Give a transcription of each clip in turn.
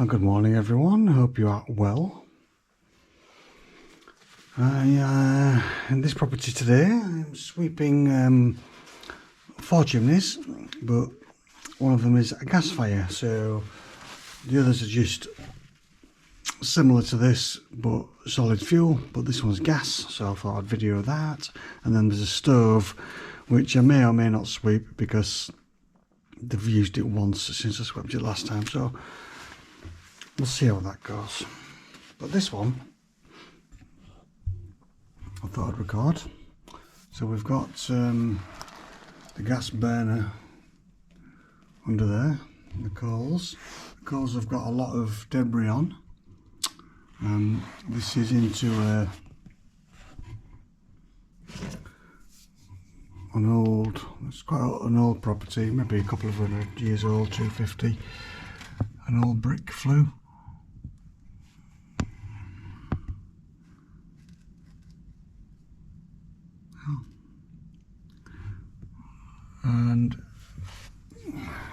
Good morning everyone, hope you are well. In this property today I'm sweeping 4 chimneys, but one of them is a gas fire, so the others are just similar to this but solid fuel, but this one's gas, so I thought I'd video that. And then there's a stove which I may or may not sweep because they've used it once since I swept it last time, so we'll see how that goes. But this one I thought I'd record. So we've got the gas burner under there, the coals. The coals have got a lot of debris on. This is into it's quite an old property, maybe a couple of 100 years old, 250. An old brick flue. And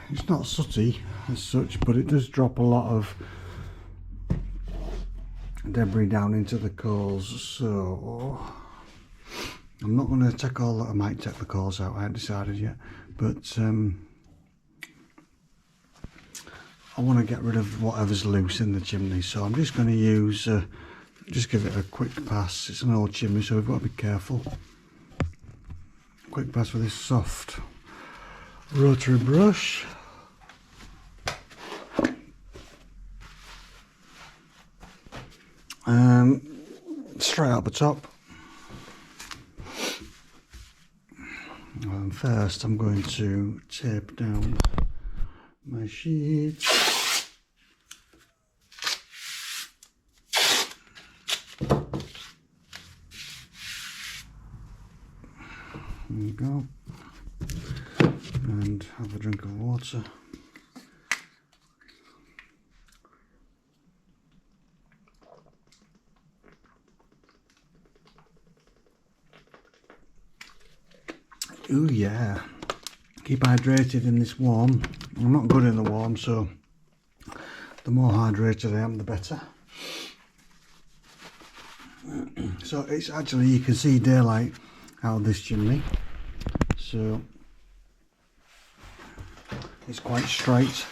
it's not sooty as such, but it does drop a lot of debris down into the coals, so I'm not going to take all that. I might take the coals out, I haven't decided yet, but I want to get rid of whatever's loose in the chimney, so I'm just going to use just give it a quick pass. It's an old chimney, so we've got to be careful. Quick pass with this soft rotary brush. Straight out the top. And first I'm going to tape down my sheet. There we go. And have a drink of water. Ooh yeah, keep hydrated in this warm. I'm not good in the warm, so the more hydrated I am the better. So it's actually, you can see daylight out of this chimney, so it's quite straight.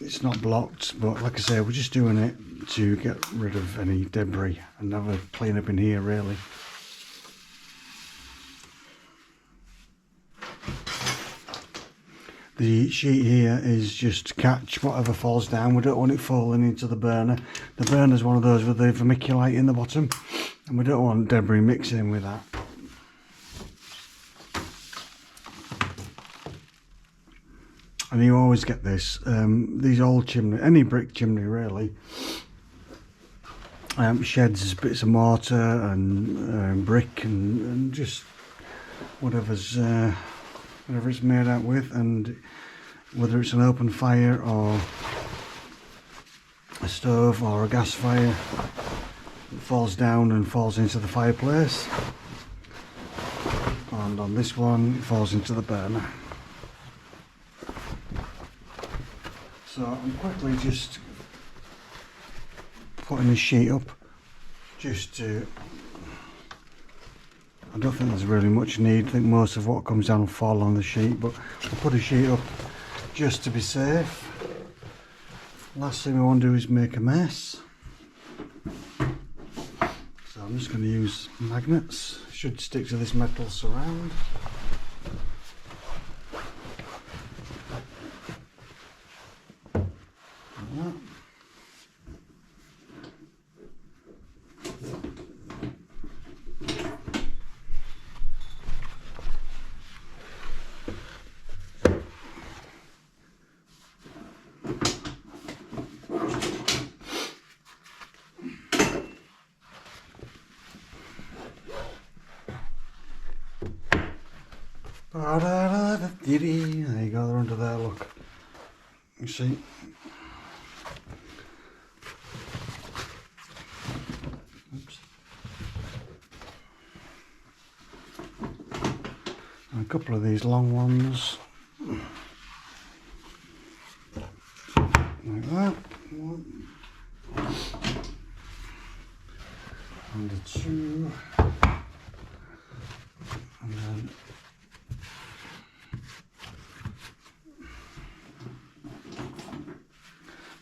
It's not blocked, but like I say, we're just doing it to get rid of any debris and have a clean up in here really. The sheet here is just to catch whatever falls down. We don't want it falling into the burner. The burner is one of those with the vermiculite in the bottom, and we don't want debris mixing with that. And you always get this, these old chimney, any brick chimney really, sheds bits of mortar and brick and just whatever it's made out with, and whether it's an open fire or a stove or a gas fire, it falls down and falls into the fireplace, and on this one it falls into the burner. So I'm quickly just putting this sheet up just to, I don't think there's really much need. I think most of what comes down will fall on the sheet, but I'll put a sheet up just to be safe. Last thing I want to do is make a mess. So I'm just going to use magnets. Should stick to this metal surround. Like that. There you go, they're under there, look. You see? Oops. And a couple of these long ones. two, and then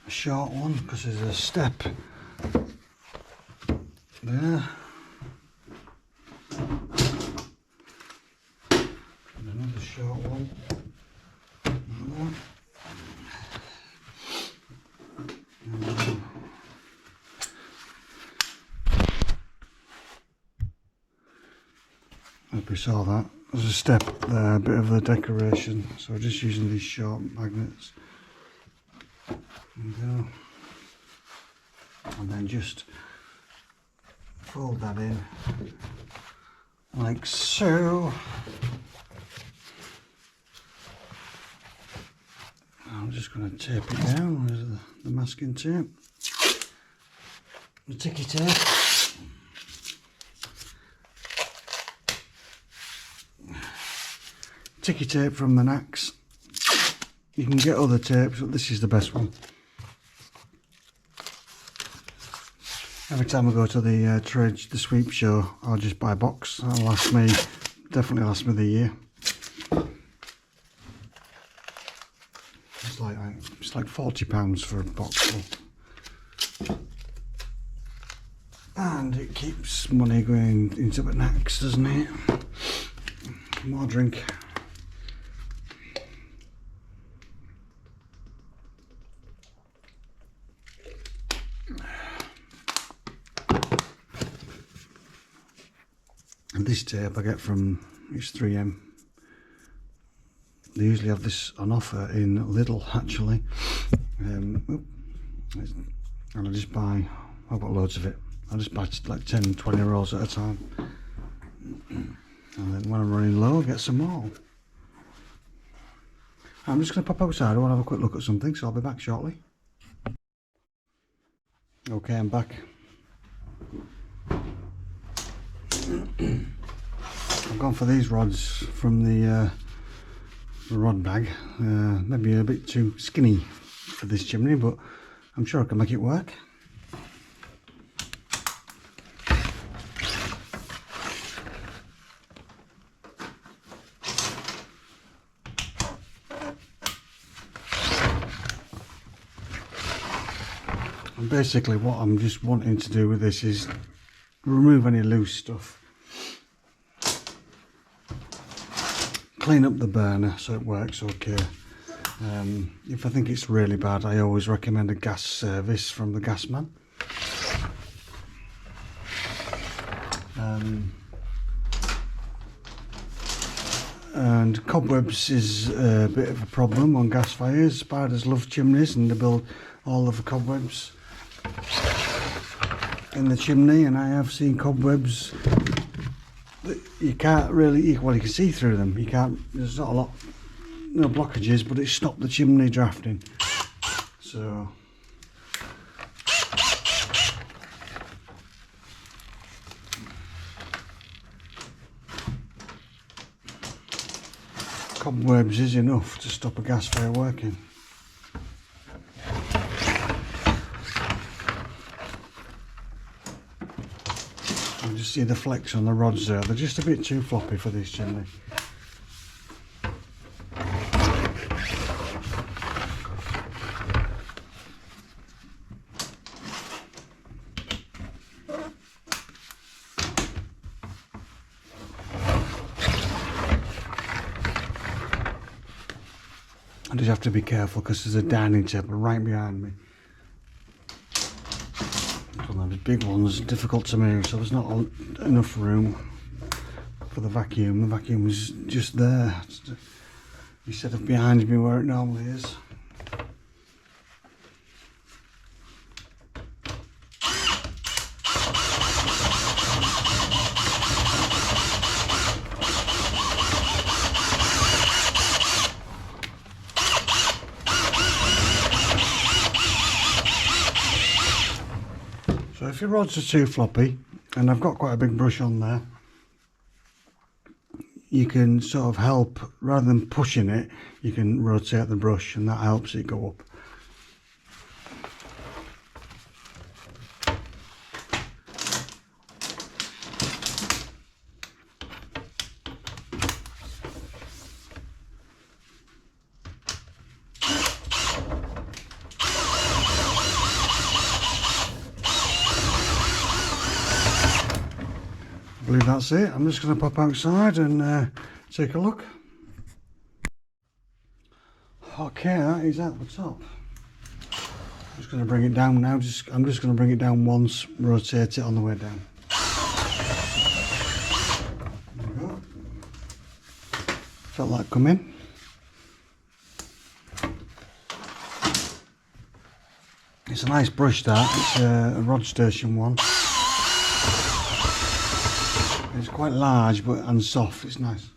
a short one because there's a step there, and another short one. Hope you saw that. There's a step there, a bit of a decoration, so we're just using these short magnets. There we go. And then just fold that in like so. I'm just going to tape it down with the masking tape, the ticky tape. Ticky tape from the Nax. You can get other tapes, but this is the best one. Every time I go to the the sweep show, I'll just buy a box. That'll last me, definitely last me the year. It's like £40 for a box full. And it keeps money going into the Nax, doesn't it? More drink. And this tape I get from, it's 3M. They usually have this on offer in Lidl, actually. And I just buy, I've got loads of it. I just buy like 10, 20 rolls at a time. And then when I'm running low, I get some more. I'm just going to pop outside. I want to have a quick look at something, so I'll be back shortly. Okay, I'm back. I've gone for these rods from the rod bag. Maybe a bit too skinny for this chimney, but I'm sure I can make it work. And basically what I'm just wanting to do with this is remove any loose stuff. Clean up the burner so it works okay. If I think it's really bad, I always recommend a gas service from the gas man. And cobwebs is a bit of a problem on gas fires. Spiders love chimneys and they build all of the cobwebs in the chimney, and I have seen cobwebs that you can't really, well, you can see through them. You can't, there's not a lot, no blockages, but it stopped the chimney drafting. So cobwebs is enough to stop a gas fire working. You just see the flecks on the rods there. They're just a bit too floppy for this chimney. I just have to be careful because there's a dining table right behind me. The big ones are difficult to move, so there's not enough room for the vacuum. The vacuum is just there instead of behind me where it normally is. So if your rods are too floppy, and I've got quite a big brush on there, you can sort of help, rather than pushing it, you can rotate the brush and that helps it go up. I believe that's it. I'm just going to pop outside and take a look. Okay, that is at the top. I'm just going to bring it down now. I'm just going to bring it down once, rotate it on the way down. There we go. Felt that come in. It's a nice brush, that. It's a rod station one. It's quite large and soft. It's nice.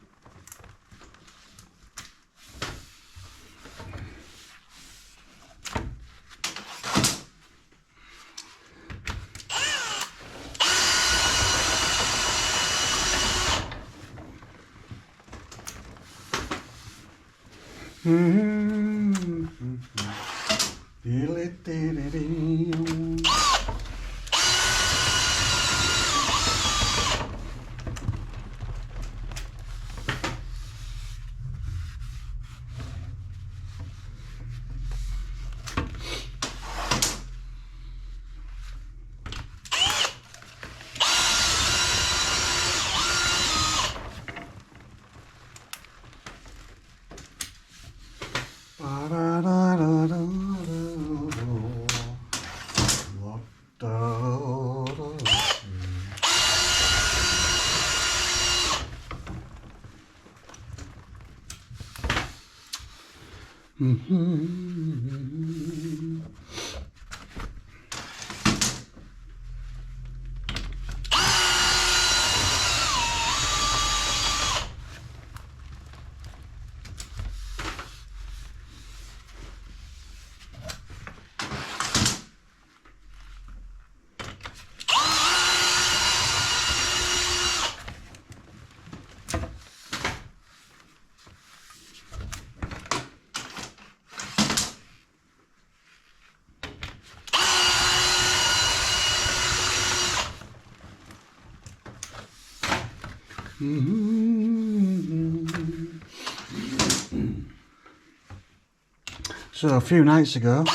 So a few nights ago, I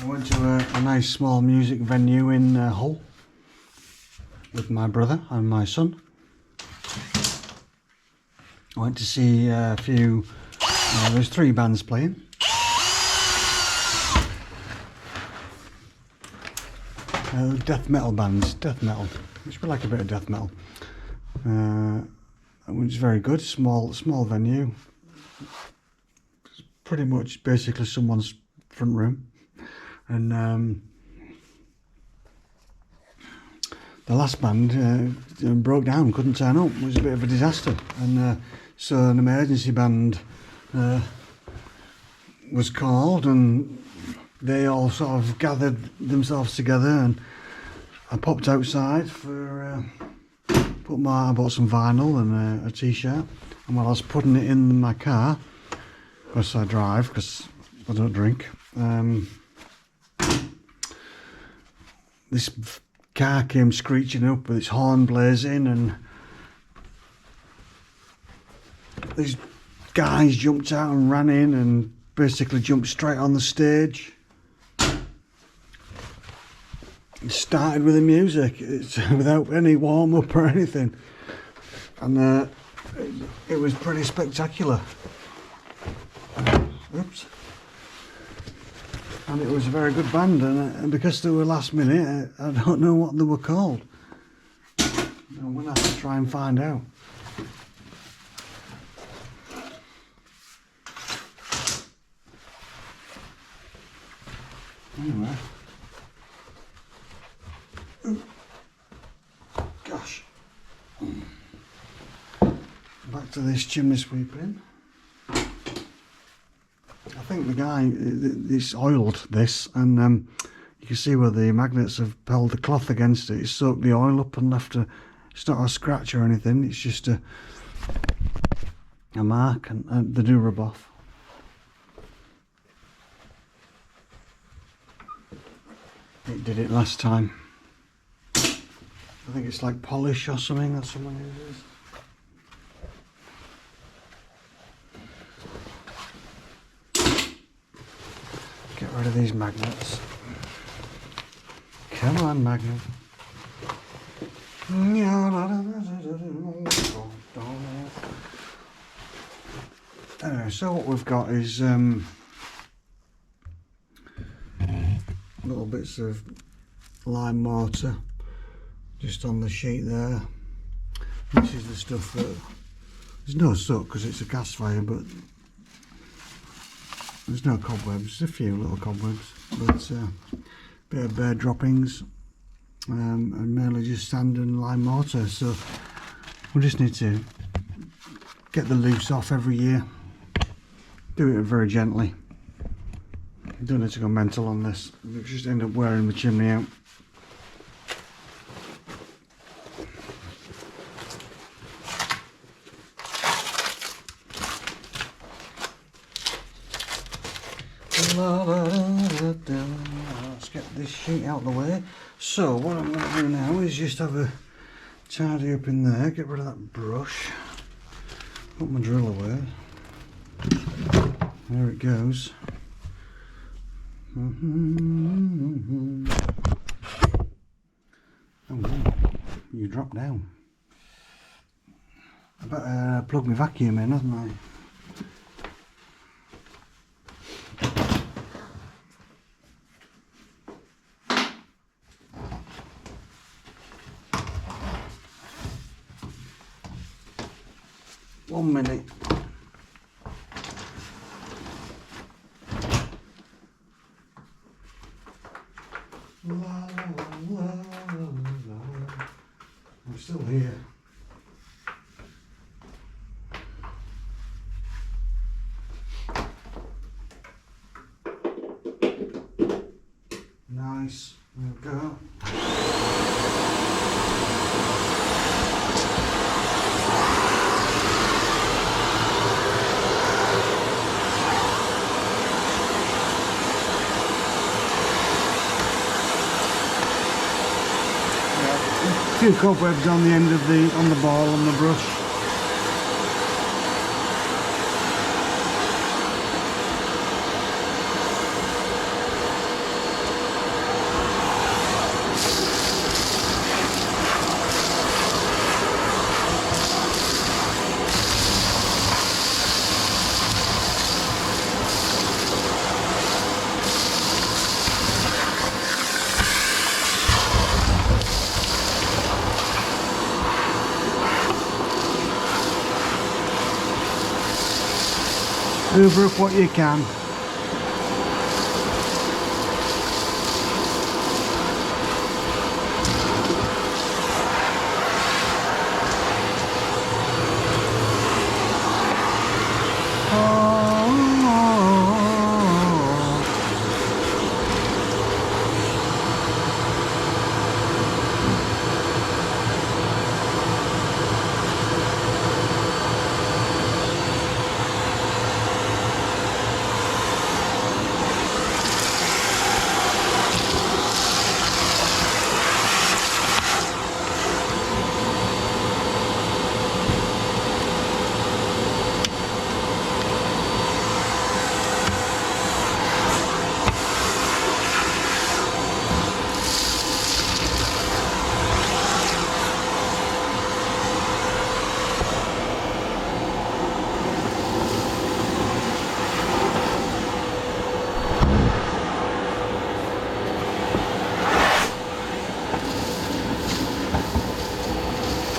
went to a nice small music venue in Hull with my brother and my son. I went to see a few, there's 3 bands playing. Death metal bands, death metal, which we like a bit of death metal. Which is very good. Small venue. It's pretty much basically someone's front room, and the last band broke down, couldn't turn up. It was a bit of a disaster, and so an emergency band was called, and they all sort of gathered themselves together, and I popped outside for I bought some vinyl and a t-shirt, and while I was putting it in my car, because I drive, because I don't drink, this car came screeching up with its horn blazing, and these guys jumped out and ran in and basically jumped straight on the stage. It started with the music, without any warm-up or anything, and it was pretty spectacular. Oops. And it was a very good band, and because they were last minute, I don't know what they were called. I'm going to have to try and find out. Anyway. Gosh. Back to this chimney sweeping. I think the guy, it's oiled this, and you can see where the magnets have held the cloth against it. It's soaked the oil up and left it's not a scratch or anything, it's just a mark, and they do rub off. It did it last time. I think it's like polish or something that someone uses. Get rid of these magnets. Come on, Magnum. Anyway, so what we've got is little bits of lime mortar just on the sheet there. This is the stuff that there's no soot because it's a gas fire, but there's no cobwebs. There's a few little cobwebs, but bit of bird droppings, and mainly just sand and lime mortar. So we just need to get the loose off every year. Do it very gently. You don't need to go mental on this. You just end up wearing the chimney out. Let's get this sheet out of the way. So what I'm going to do now is just have a tidy up in there, get rid of that brush, put my drill away. There it goes. Oh, you dropped down. I better plug my vacuum in, haven't I? 1 minute. La, la, la, la. I'm still here. Nice. There we go. A few cobwebs on the end of the ball on the brush. Hoover up what you can.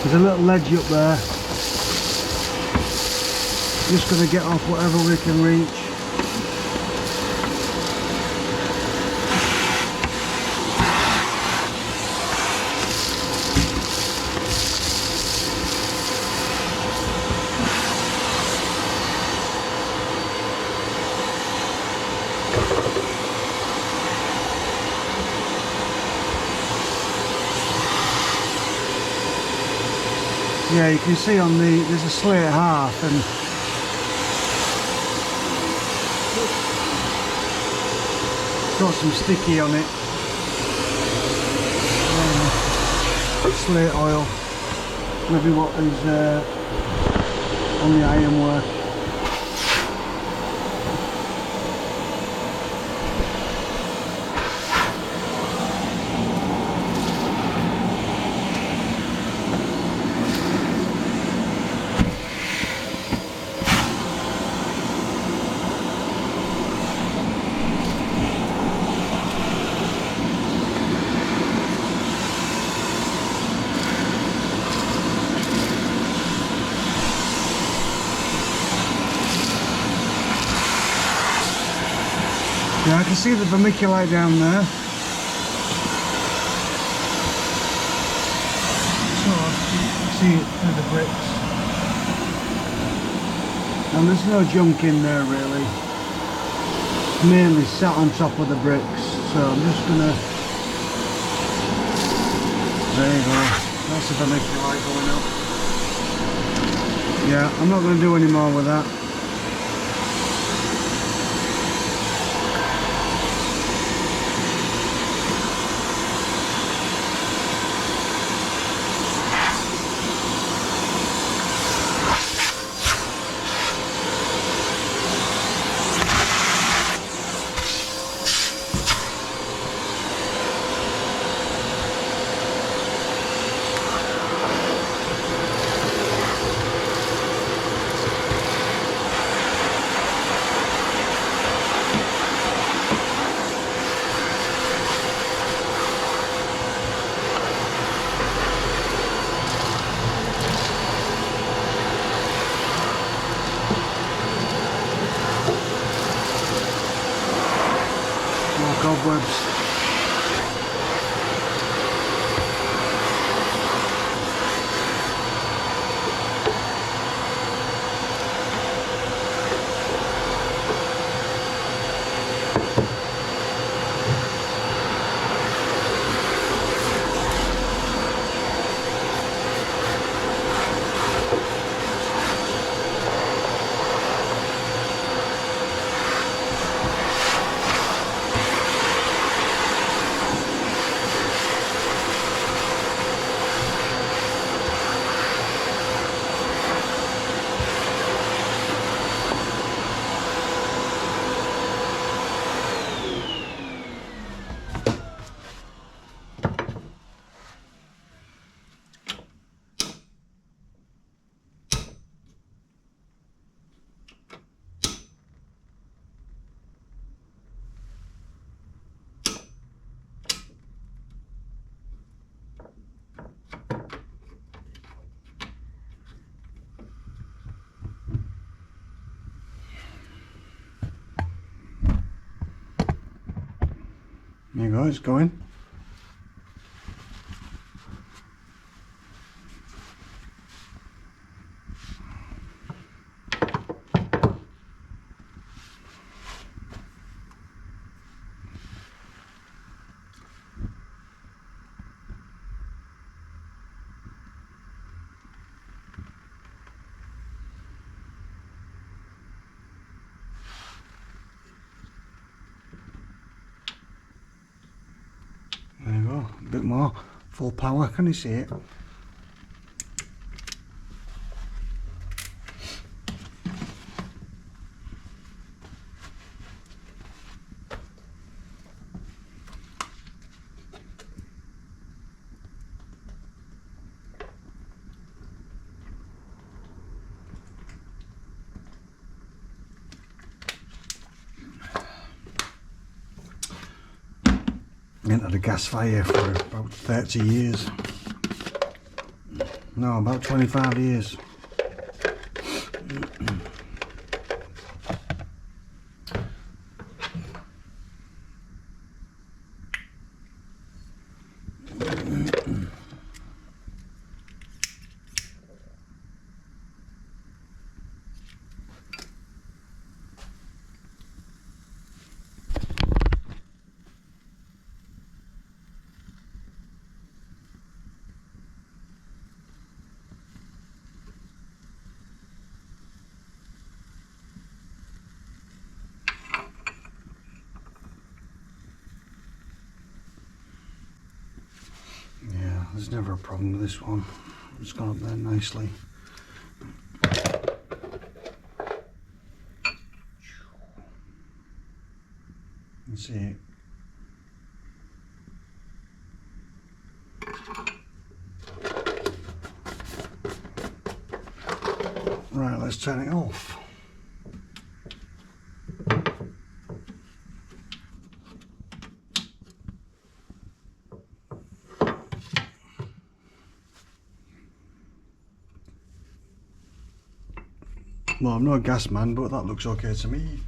There's a little ledge up there. Just going to get off whatever we can reach. Yeah, you can see on there's a slate half and got some sticky on it. Slate oil, maybe what is on the ironwork. Yeah, I can see the vermiculite down there. So you can see it through the bricks. And there's no junk in there really. It's mainly sat on top of the bricks. So I'm just gonna... There you go. That's the vermiculite going up. Yeah, I'm not going to do any more with that. Cobwebs. There you go, it's going. There you go, a bit more full power, can you see it? Into the gas fire for about 30 years. No, about 25 years. Yeah, there's never a problem with this one. It's gone up there nicely. You can see it. Right, let's turn it off. Well, I'm not a gas man, but that looks okay to me.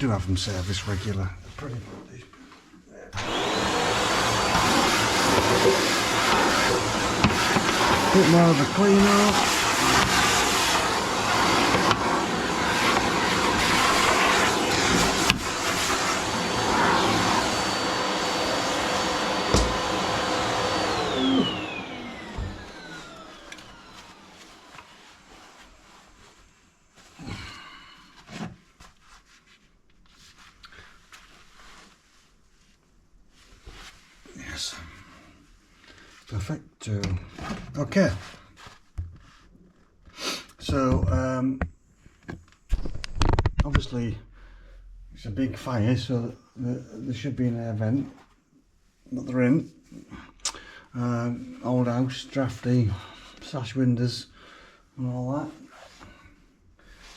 do have them serviced regular. Pretty. Bit more of a clean up. Yes. Perfect. Okay. So obviously it's a big fire, so there should be an air vent, but there isn't. Old house, drafty, sash windows and all that.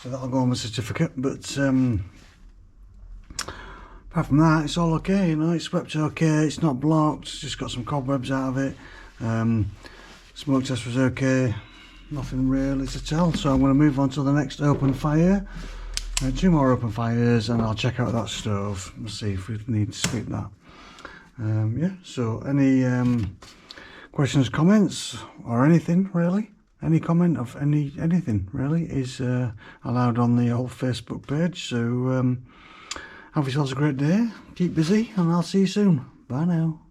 So that'll go on my certificate, but apart from that, it's all okay, you know, it's swept okay, it's not blocked, it's just got some cobwebs out of it. Smoke test was okay, nothing really to tell, so I'm going to move on to the next open fire. 2 more open fires and I'll check out that stove and see if we need to sweep that. Yeah, so any questions, comments or anything really, any comment of anything really is allowed on the old Facebook page. So have yourselves a great day, keep busy, and I'll see you soon. Bye now.